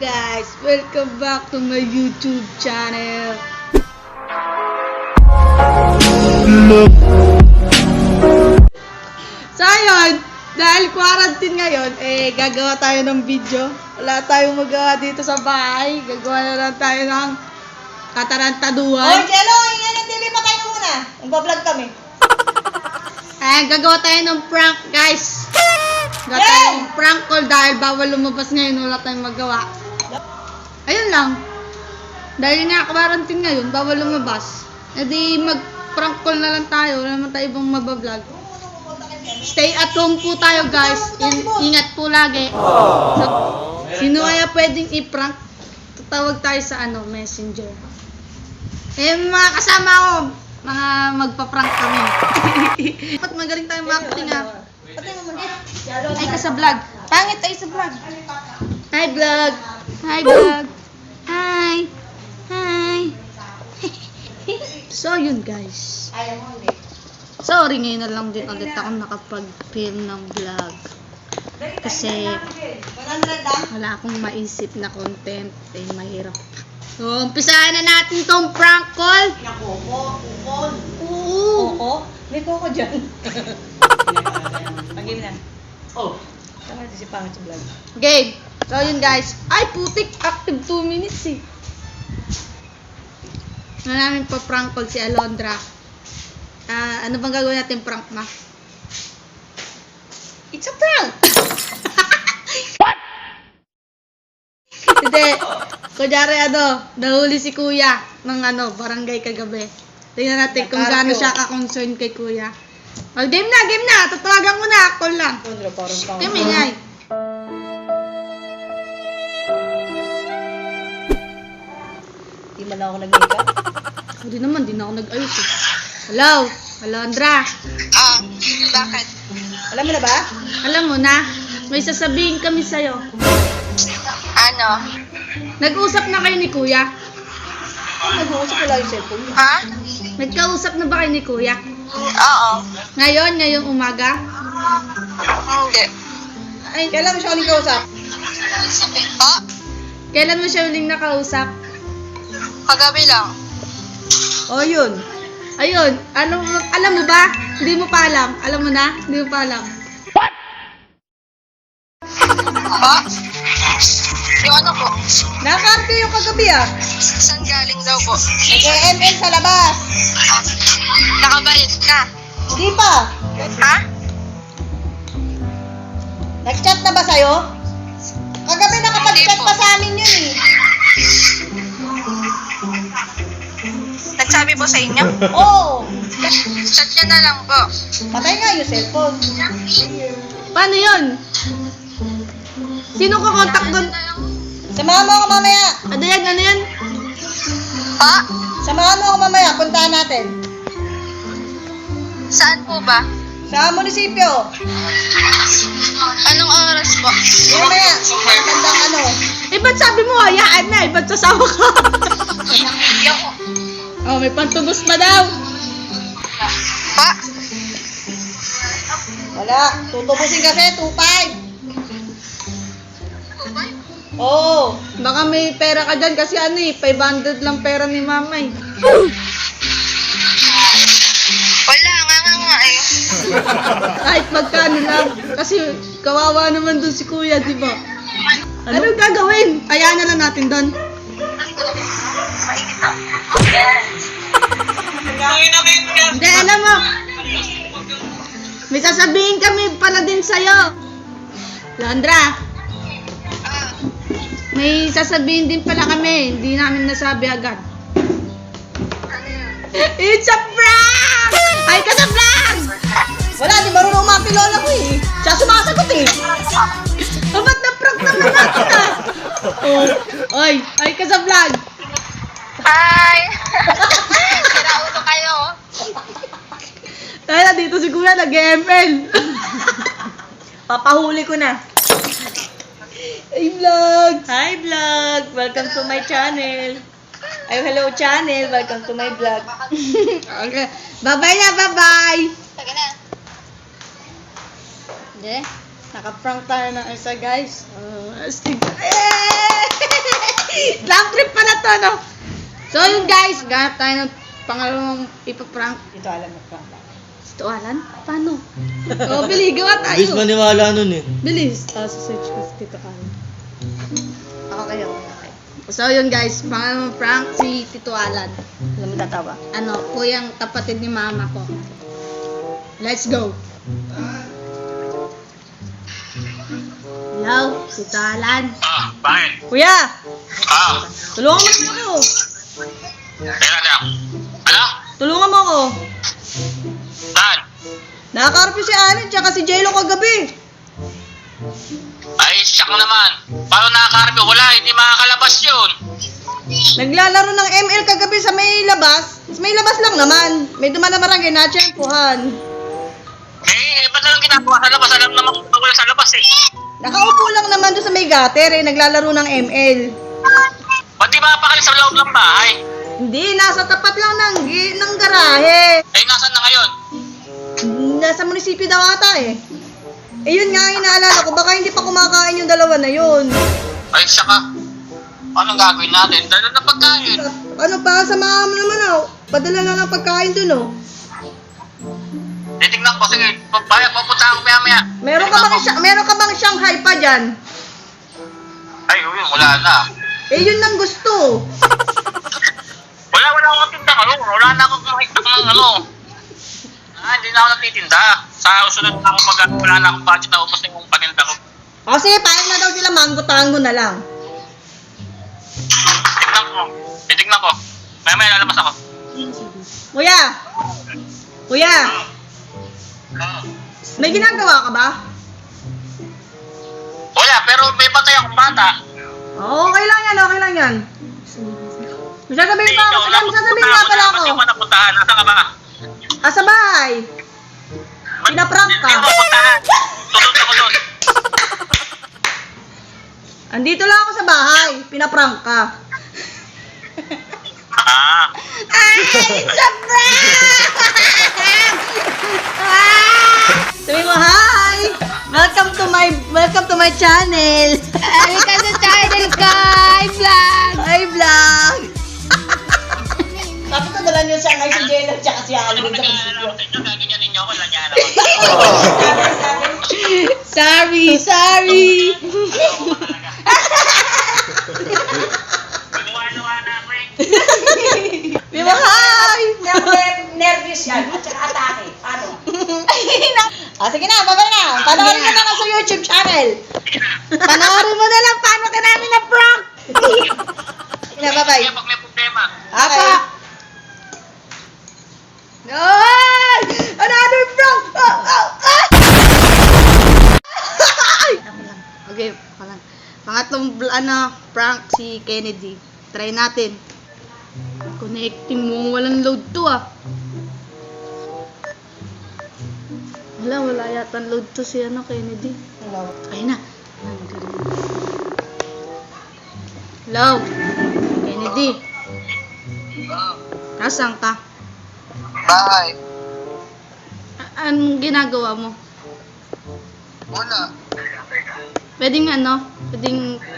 guys? Welcome back to my YouTube channel. So ayun, dahil quarantine ngayon, gagawa tayo ng video. Wala tayong magawa dito sa bahay. Gagawa na lang tayo ng katarantaduhan. Hoy, Jello! Ingay ng TV, patay mo muna. Nagbablog kami. Gagawa tayo ng prank, guys. Gagawa tayo ng prank call dahil bawal lumabas ngayon. Wala tayong magawa. Ayun lang. Dahil nga quarantine ngayon, bawal lumabas. E di mag-prank call na lang tayo. Wala naman tayo ibang mabablog. Stay at home po tayo, guys. Ingat po lagi. So, sino kaya pwedeng i-prank? Tatawag tayo sa messenger. Mga kasama ko, mga magpa-prank kami. Dapat magaling tayong marketing ha. Patay mo muna. Ay ka sa vlog. Pangit tayo sa vlog. Hi vlog. Hi vlog. Hi. Hi. So yun guys. Ayaw mo ulit. Sorry ngayon na lang din ulit ako nakapag-film ng vlog. Kasi 100 lang? wala akong maisip na content. Mahirap. So, umpisahan na natin tong prank call. Nakoko, ukol. Oo. Koko? May koko dyan. Pag-game na. Oh. Tama ito si Pangit sa vlog. Game. So yun guys. Ay putik. Active 2 minutes eh. Na namin pa prank call si Alondra. Ano bang gagawin natin prank ma? It's a prank! What? Hindi. Kunyari nahuli si kuya ng barangay kagabi. Tingnan natin kung gaano siya ka-concern kay kuya. Oh, game na. Tatawagan mo na. Call lang. Kondro, parang pang. Game ingay. Di man ako nag-makeup. Hindi naman, di na ako nag-ayos eh. Hello? Alondra? Bakit? Alam mo na ba? Alam mo na, may sasabihin kami sa'yo. Ano? Nag-usap na kayo ni kuya? Nag-uusap ko lang yung cellphone. Ha? Nagkausap na ba kayo ni kuya? Oo. Ngayong umaga? Hindi. Ay, Kailan mo siya uling kausap? Ha? kailan mo siya uling nakausap? Kagabi lang. Oh, yun. Ayun, alam mo ba? Hindi mo pa alam. Alam mo na? Hindi mo pa alam. Ha? Yung ano po? Nakakarte yung kagabi ah. Saan galing daw po? Nag-ML sa labas. Nakabalik na. Hindi pa. Ha? Nag-chat na ba sa'yo? Kagabi nakapag-chat pa sa amin yun eh. Nagsabi po sa inyo? Oo. Chat niya na lang po. Patay nga yung cellphone. Paano yun? Sino ka contact doon? Samahan mo ako mamaya. Ano yan? Ha? Samahan mo ako mamaya. Puntahan natin. Saan po ba? Sa munisipyo. Anong oras po? Mamaya. Magandang Eh, ba't sabi mo hayaan na? Eh, ba't sasawa ka? Yung... Oh, may pantubos pa daw. Ha? Wala. Tutubusin kasi. 2.5. Oo. Baka may pera ka dyan kasi 500 lang pera ni mama eh. Wala nga eh. Kahit magkano lang. Kasi kawawa naman dun si kuya, di ba? Anong gagawin? Kaya na lang natin dun. Hindi, alam mo. May sasabihin kami pala din sa'yo. Londra. May sasabihin din pala kami. Hindi namin nasabi agad. It's a prank! Ay ka sa vlog! Wala. Di marunong umapi lola ko eh. Siya sumasagot eh. Ba't na-prank naman natin ah? Oy, ay ka sa vlog! Hi! Sinauto kayo. Kaya dito si kuya nag-ML. Papahuli ko na. Ay vlog! Hi vlog! Welcome to my channel. Ay, hello channel. Welcome to my vlog. Okay. Bye-bye na, bye-bye! Sige na. Naka-prank tayo ng isa guys. Astig. ata, no? So, yun guys, ganap tayo ng pangalawang ipaprank. Ito alam mo pa. Ito, Alan? Paano? O, Bili, gawa Bilis tayo. maniwala nun eh. Bilis. Search ko si Tito Alan. Okay. So, yun guys, pangalawang prank si Tito Alan. Alam mo tatawa. Ano, kuyang kapatid ni mama ko. Let's go. Hello, Tito Alan. Bakit? Kuya! Ah, Tulungan mo naman ako. kailan na? Ano? Tulungan mo ako. Saan? Nakakarap si Alan tsaka si Jello kagabi. Ay, siyak naman. Paano nakakaharap yun? Wala, hindi makakalabas yun. Naglalaro ng ML kagabi sa may labas. Sa may labas lang naman. May dumaan na barangay na tiyempuhan. Ba't lang ginagawa sa labas? Alam naman kung wala sa labas eh. Nakaupo lang naman doon sa may gutter naglalaro ng ML. Ba't di mapakali sa loob ng bahay? Hindi, nasa tapat lang ng garahe. Eh, nasan na ngayon? Nasa munisipyo daw ata eh. Eh yun nga, inaalala ko, baka hindi pa kumakain yung dalawa na yun. Ay, siya ka. Anong gagawin natin? Dala na pagkain. Ano pa, samahan mo naman oh. Padala na ng pagkain dun oh. Titignan ko, sige. Pupunta ako maya-maya. Meron ka bang Shanghai pa dyan? Ay, yun, wala na. Eh yun lang gusto. Wala akong tinda ngayon. Wala na akong makikita ng ano. Hindi na ako nagtitinda. Sa susunod na ako wala na akong budget na upos na yung paninda ko. O sige, payag na daw sila, mango-tango na lang. Titignan ko. Maya-maya lalabas ako. Kuya! Kuya! May ginagawa ka ba? Wala, pero may patay akong bata. Okay lang yan. Sasabihin nga pala ako. Hindi ko napuntahan. Nasaan ka ba? Sa bahay. Pinaprank ka. Hindi ko napuntahan. Tutulog ako doon. Andito lang ako sa bahay. Pinaprank ka. Ah. Ay, it's a prank! Sabi mo, hi! Welcome to my channel. Ay, ka sa channel ka! Hi, vlog! Hi, vlog! Tapos nadala niyo siya kay si Jello tsaka si Alan Ano sa ba munisipyo. sa inyo? Gaganyan ninyo ako. Lagyan ako. Sorry! Luwa-luwa na ako eh. Sabi mo, hi! Nervous yan at saka atake. Paano? Sige na, babay na. Panoorin mo na lang sa YouTube channel. Panoorin mo na lang paano ka namin na-prank! Sige na, bye-bye. Kaya pag may problema. Okay. Ay! Another prank! Okay, palang. Pangatlong prank si Kennedy. Try natin. Connecting mo, walang load to ah. Wala yata load to si Kennedy. Ayun na. Hello? Kennedy? Nasaan ka? Bahay. Anong ginagawa mo? Wala. Pwedeng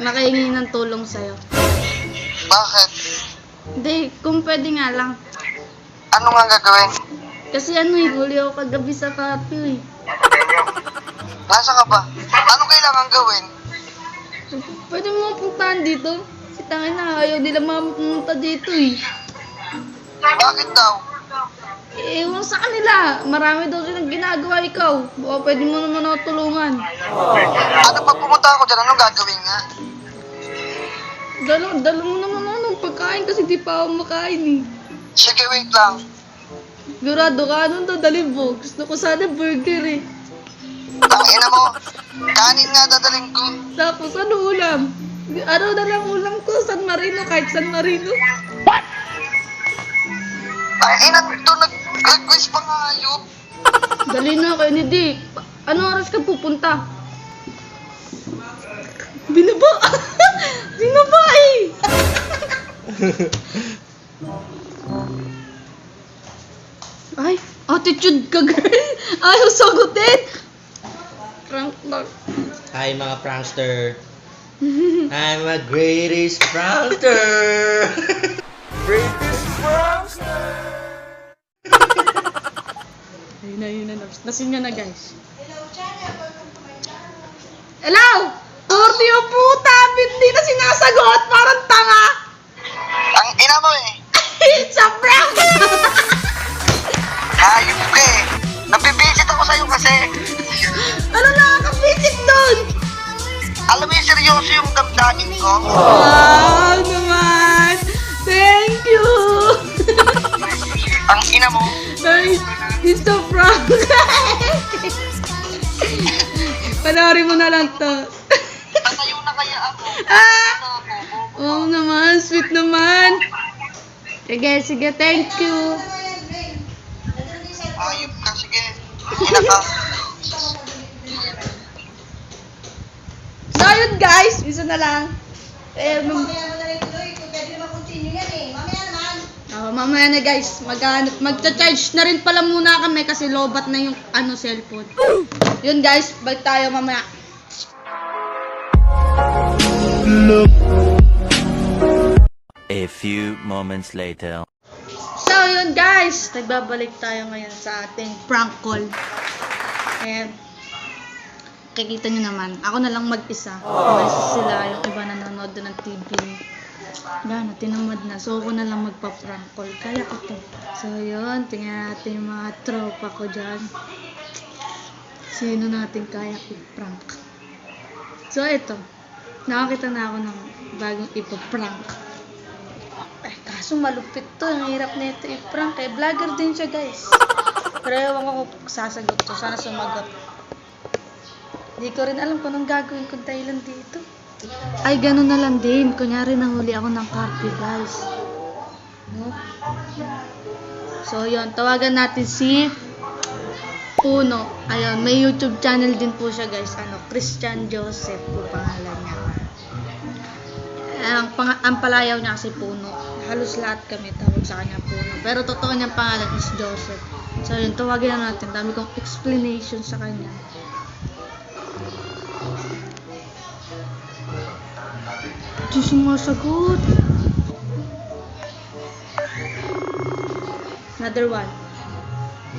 makahingi ng tulong sa'yo. Bakit? Hindi, kung pwede nga lang. Ano nga gagawin? Kasi huli ako kagabi sa patio eh. Nasa ka ba? Ano kailangan gawin? Pwede mo puntahan dito? Si tangin na, ayaw nila mapunta dito eh. Bakit daw? Ewan sa kanila, marami daw silang ginagawa ikaw. Baka pwede mo naman ako tulungan. Ano pag pumunta ako dyan? Anong gagawin nga? Dalo mo naman ako ng pagkain kasi di pa ako makain eh. Sige, wait lang. Sigurado ka, anong dadalhin mo? Gusto ko sana burger eh. Tangina mo. Kanin nga dadaling ko. Tapos ano ulam? Ano na lang ulam ko? San Marino, kahit San Marino. Tangina to, nag-request pa nga yun. Dali na kayo ni Di. Ano oras ka pupunta? Binaba! Binaba eh! Ay, attitude ka girl! Ayaw sagutin! Prank lang. Hi mga prankster. I'm a greatest pranker. Ayun na. Nasin nyo na, guys. Hello! Kurdi yung puta! Hindi na sinasagot! Parang tanga! Ang ina mo eh. It's a prank! Ayop ka eh. Nabibisit ako sa'yo kasi. Ano nakaka-visit doon? Alam mo yung seryoso yung damdamin ko. Wow naman! Thank you! Ang ina mo. Ay, it's a prank! Panoorin mo na lang to. Tatayo na kaya ako. Ah! Oo naman, sweet naman. Sige, thank you. Ayop ka, sige. Ina ka. So yun guys, isa na lang. Mamaya na guys, magcha-charge na rin pala muna kami kasi lobat na yung cellphone. Yun guys, balik tayo mamaya. A few moments later. So yun guys, nagbabalik tayo ngayon sa ating prank call. Ayan. Kikita nyo naman, ako na lang mag-isa. Kasi sila, yung iba nanonood doon ng TV. Gana, tinamad na. So ako na lang magpa-prank call. Kaya ko to. So yun, tingnan natin yung mga tropa ko dyan. Sino natin kaya i-prank. So ito, nakakita na ako ng bagong ipaprank. Ay, kaso malupit to. Ang hirap na ito i-prank. Eh, vlogger din siya guys. Pero ewan ko kung sasagot to. Sana sumagot. Hindi ko rin alam kung anong gagawin kong dahilan dito. Ay, ganun na lang din. Kunyari, nahuli ako ng carpy, guys. No? So, yun. Tawagan natin si Puno. Ayun, may YouTube channel din po siya, guys. Christian Joseph po pangalan niya. Ang palayaw niya kasi Puno. Halos lahat kami tawag sa kanya Puno. Pero totoo niyang pangalan is Joseph. So, yun. Tawagan na natin. Dami kong explanation sa kanya. Di sumasagot. Another one.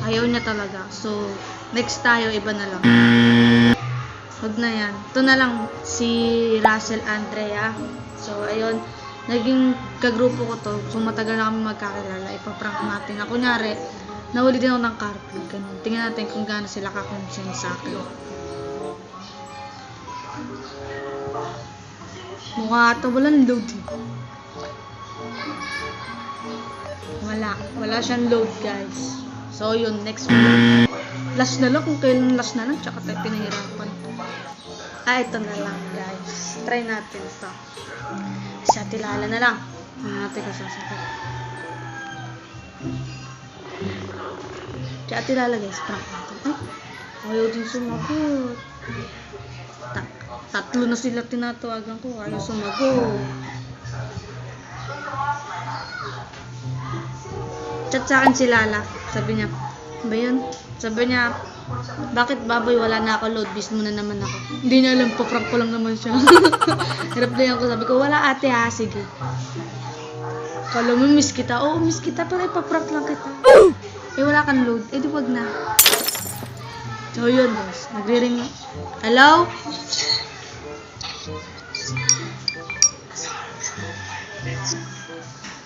Ayaw niya talaga. So, next tayo, iba na lang. Huwag na yan. Ito na lang, si Russell Andrea. So, ayun. Naging kagrupo ko to. So, matagal na kami magkakilala. Ipaprank natin. Ako kunyari, nahuli din ako ng carpool. Ganun. Tingnan natin kung gaano sila kakonsent sa akin. Mukha ito, walang load eh. Wala siyang load guys. So yun, next one. Last na lang, kung kailan last na lang, tsaka tayo pinahirapan. Ito na lang guys. Try natin ito. Si Ate Lala na lang. Ano natin kung sasagot. Si Ate Lala guys, prank natin. Ay, ayaw din sumagot. Tatlo na sila tinatawagan ko. Ayaw sumagot. Chat sa akin si Lala. Sabi niya, ba yun? Sabi niya, bakit baboy wala na ako load? Bis mo na naman ako. Hindi niya alam, paprank ko lang naman siya. Replyan ko, sabi ko, wala ate ha, sige. Kala mo miss kita? Oo, miss kita, pero ipaprank lang kita. Eh wala kang load, eh di wag na. So yun guys, nagre-ring. Hello?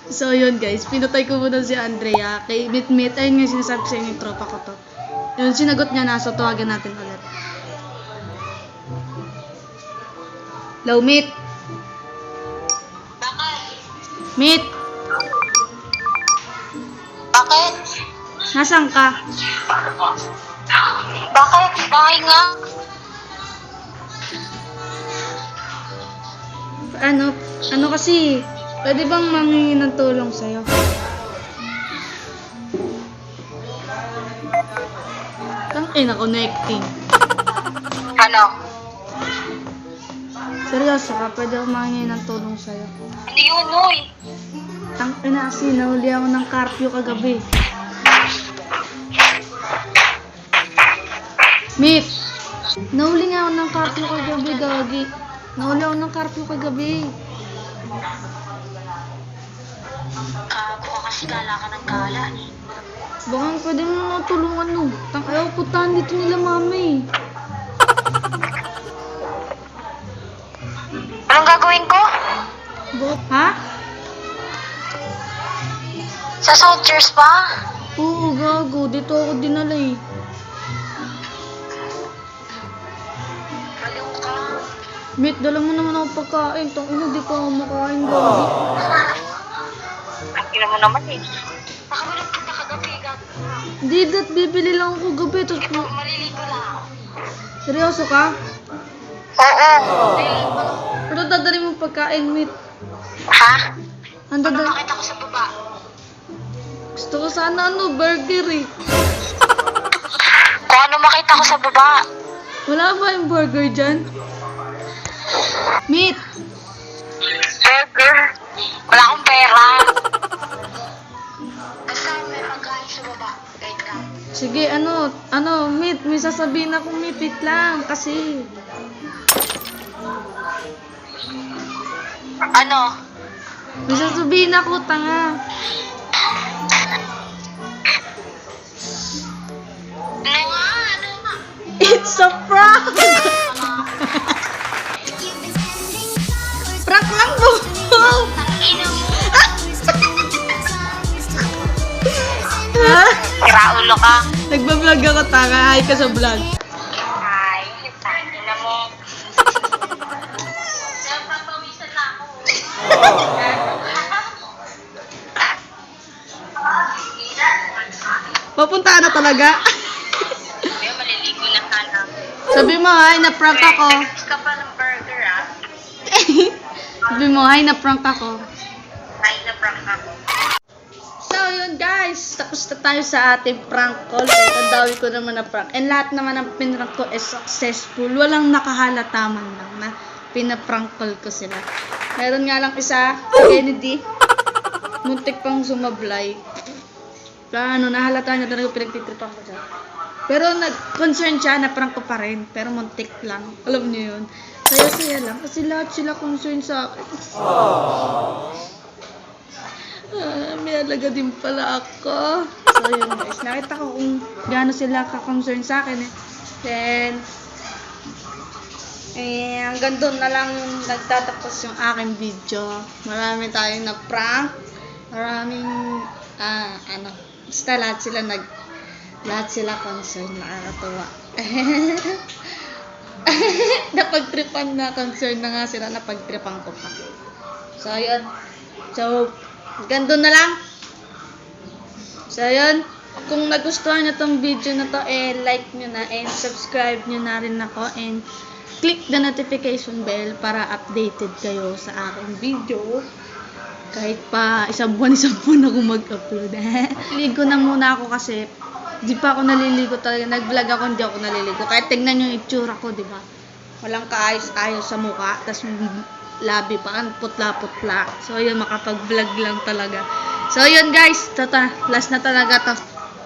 So yun guys, pinatay ko muna si Andrea. Kay Meet, ayun nga sinasabi sa inyo yung tropa ko to. Yun, sinagot niya na, so tawagan natin ulit. Hello, Meet. Meet. Bakit? Nasaan ka? Bakit? Bakit nga? Ano kasi, pwede bang manghingi ng tulong sa'yo? Connecting. Ano? Seryoso ka, pwede akong manghingi ng tulong sa'yo. Hindi yun, Noy. Kasi nahuli ako ng curfew kagabi. Meet! Nahuli nga ako ng curfew kagabi, gagi. Nahuli ako ng karpyo kagabi. Gago kasi gala ka ng gala eh. Baka pwede mo na tulungan no. Ayaw putahan dito nila mama eh. Anong gagawin ko? Ha? Sa soldiers pa? Oo, gago. Dito ako dinala eh. Baliw ka. Mit, dala mo naman ako pagkain. Tangina, di pa ako makain gabi. Ang ina mo naman eh. Baka mo lang kita kagabi, gago. Hindi, dat bibili lang ako gabi. Tapos, Ito, maliligo lang ako. seryoso ka? Oo. Pero dadali mo pagkain, Mit. Ha? Ang Ano dadali. makita ko sa baba? Gusto ko sana burger eh. Kung ano makita ko sa baba? Wala ba yung burger dyan? Mit! Burger. Wala akong pera. Basta may pagkain sa baba. Wait lang. Sige, Mit, may sasabihin ako, Mit, wait lang, kasi. Ano? May sasabihin ako, tanga. Ano nga? Ano nga? It's a prank! Prank lang po! Ina mo. Ha? Sira ulo ka. Nagbablog ako, tanga. Hi ka sa vlog. Ay, ina mo. Napapawisan na ako. Papunta na talaga. Kaya maliligo na sana. Sabi mo, hi, na-prank ako. Nag-miss ka pa ng burger ah. Sabi mo, hi, na-prank ako. Ay, na-prank ako. So, yun guys. Tapos na tayo sa ating prank call. Ang dami ko naman na prank. And lahat naman ng pinrank ko is successful. Walang nakahalata man lang na pinaprank call ko sila. Meron nga lang isa, si Kennedy. Muntik pang sumablay. Plano, nahalata niya talaga pinagtitripan ko siya. Pero nag-concern siya na prank ko pa rin. Pero muntik lang. Alam niyo yun. Saya-saya lang. Kasi lahat sila concern sa akin. May alaga din pala ako. So yun guys, nakita ko kung gaano sila ka-concern sa akin eh. Then, hanggang doon na lang nagtatapos yung aking video. Marami tayong na-prank. Maraming, basta lahat sila concern, nakakatuwa. Napagtripan na, concern na nga sila, napagtripan ko pa. So yun. So, hanggang doon na lang. So, yun. Kung nagustuhan nyo tong video na to, like nyo na and subscribe nyo na rin ako and click the notification bell para updated kayo sa aking video. Kahit pa isang buwan ako mag-upload. Ligo na muna ako kasi di pa ako naliligo talaga. Nag-vlog ako, hindi ako naliligo. Kahit tignan yung itsura ko, di ba? Walang kaayos-ayos sa mukha. Tapos labi pa, putla-putla. So, yun, makapag-vlog lang talaga. So, yun guys. Last na talaga to.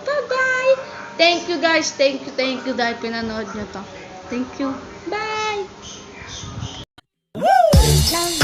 Bye-bye! Thank you guys. Thank you dahil pinanood nyo to. Thank you. Bye! Woo!